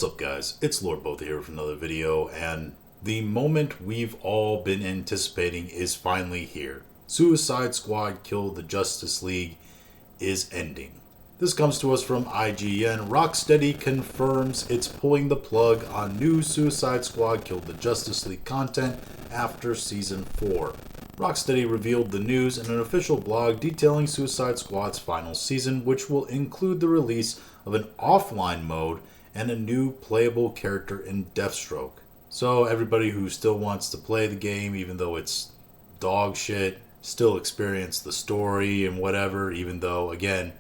What's up, guys? It's Lord Both here with another video, and the moment we've all been anticipating is finally here. Suicide Squad Kill the Justice League is ending. This comes to us from IGN. Rocksteady confirms it's pulling the plug on new Suicide Squad Kill the Justice League content after Season 4. Rocksteady revealed the news in an official blog detailing Suicide Squad's final season, which will include the release of an offline mode and a new playable character in Deathstroke. So everybody who still wants to play the game, even though it's dog shit, still experience the story and whatever, even though, again,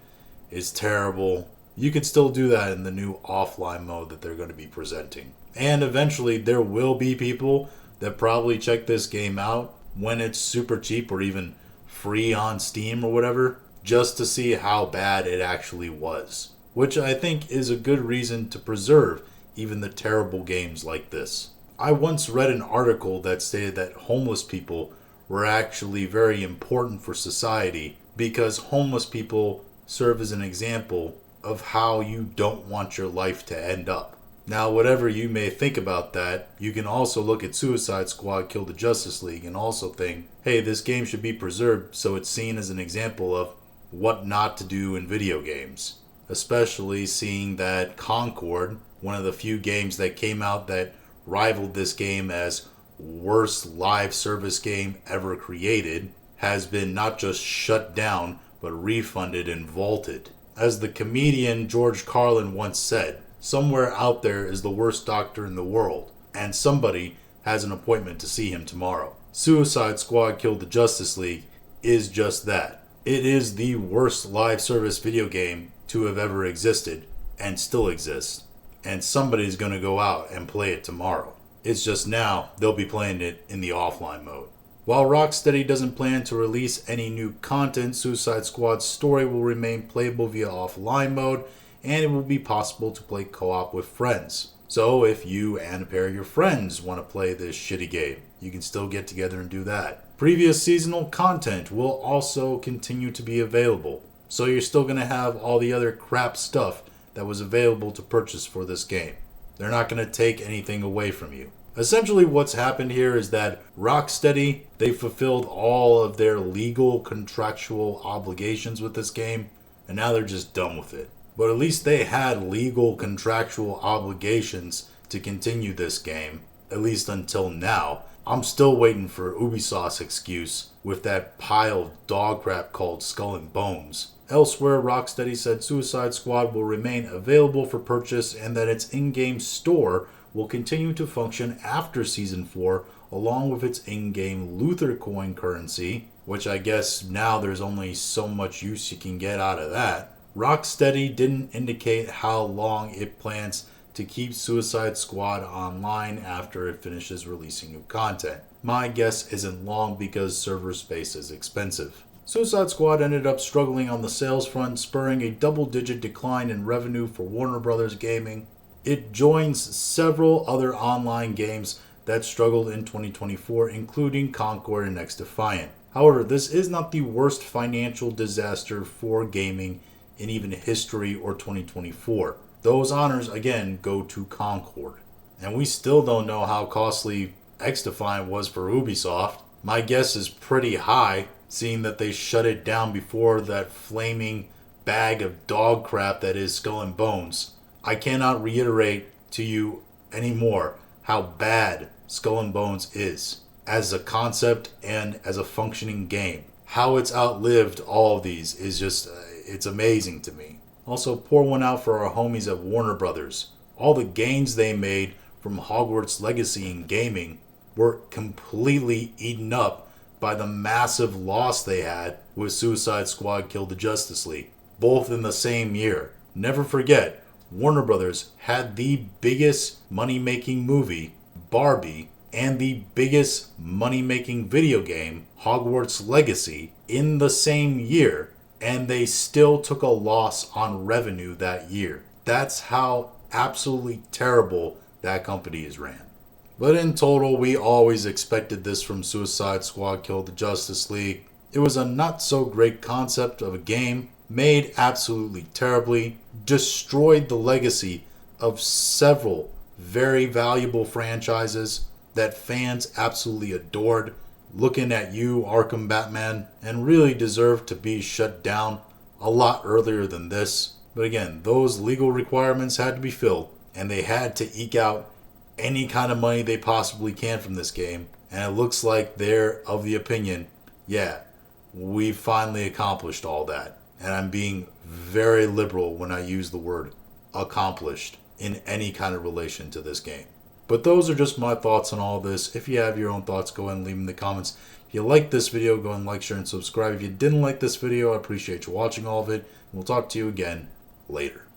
it's terrible, you can still do that in the new offline mode that they're going to be presenting. And eventually there will be people that probably check this game out when it's super cheap or even free on Steam or whatever, just to see how bad it actually was. Which I think is a good reason to preserve even the terrible games like this. I once read an article that stated that homeless people were actually very important for society because homeless people serve as an example of how you don't want your life to end up. Now, whatever you may think about that, you can also look at Suicide Squad Kill the Justice League and also think, hey, this game should be preserved so it's seen as an example of what not to do in video games. Especially seeing that Concord, one of the few games that came out that rivaled this game as worst live service game ever created, has been not just shut down, but refunded and vaulted. As the comedian George Carlin once said, somewhere out there is the worst doctor in the world, and somebody has an appointment to see him tomorrow. Suicide Squad Kill the Justice League is just that. It is the worst live service video game to have ever existed and still exists, and somebody's going to go out and play it tomorrow. It's just now they'll be playing it in the offline mode. While Rocksteady doesn't plan to release any new content, Suicide Squad's story will remain playable via offline mode, and it will be possible to play co-op with friends. So if you and a pair of your friends want to play this shitty game, you can still get together and do that. Previous seasonal content will also continue to be available. So you're still going to have all the other crap stuff that was available to purchase for this game. They're not going to take anything away from you. Essentially what's happened here is that Rocksteady, they fulfilled all of their legal contractual obligations with this game, and now they're just done with it. But at least they had legal contractual obligations to continue this game, at least until now. I'm still waiting for Ubisoft's excuse with that pile of dog crap called Skull and Bones. Elsewhere, Rocksteady said Suicide Squad will remain available for purchase and that its in-game store will continue to function after Season 4 along with its in-game Luther coin currency, which I guess now there's only so much use you can get out of that. Rocksteady didn't indicate how long it plans to keep Suicide Squad online after it finishes releasing new content. My guess isn't long because server space is expensive. Suicide Squad ended up struggling on the sales front, spurring a double-digit decline in revenue for Warner Bros. Gaming. It joins several other online games that struggled in 2024, including Concord and X Defiant. However, this is not the worst financial disaster for gaming in even history or 2024. Those honors, again, go to Concord. And we still don't know how costly X Defiant was for Ubisoft. My guess is pretty high, seeing that they shut it down before that flaming bag of dog crap that is Skull and Bones. I cannot reiterate to you anymore how bad Skull and Bones is as a concept and as a functioning game. How it's outlived all of these is just, it's amazing to me. Also, pour one out for our homies at Warner Brothers. All the gains they made from Hogwarts Legacy in gaming were completely eaten up by the massive loss they had with Suicide Squad Kill the Justice League, both in the same year. Never forget, Warner Brothers had the biggest money-making movie, Barbie, and the biggest money-making video game, Hogwarts Legacy, in the same year, and they still took a loss on revenue that year. That's how absolutely terrible that company is ran. But in total, we always expected this from Suicide Squad Kill the Justice League. It was a not so great concept of a game, made absolutely terribly, destroyed the legacy of several very valuable franchises that fans absolutely adored, looking at you, Arkham Batman, and really deserve to be shut down a lot earlier than this. But again, those legal requirements had to be filled, and they had to eke out any kind of money they possibly can from this game. And it looks like they're of the opinion, yeah, we finally accomplished all that. And I'm being very liberal when I use the word accomplished in any kind of relation to this game. But those are just my thoughts on all this. If you have your own thoughts, go ahead and leave them in the comments. If you like this video, go ahead and like, share, and subscribe. If you didn't like this video, I appreciate you watching all of it. We'll talk to you again later.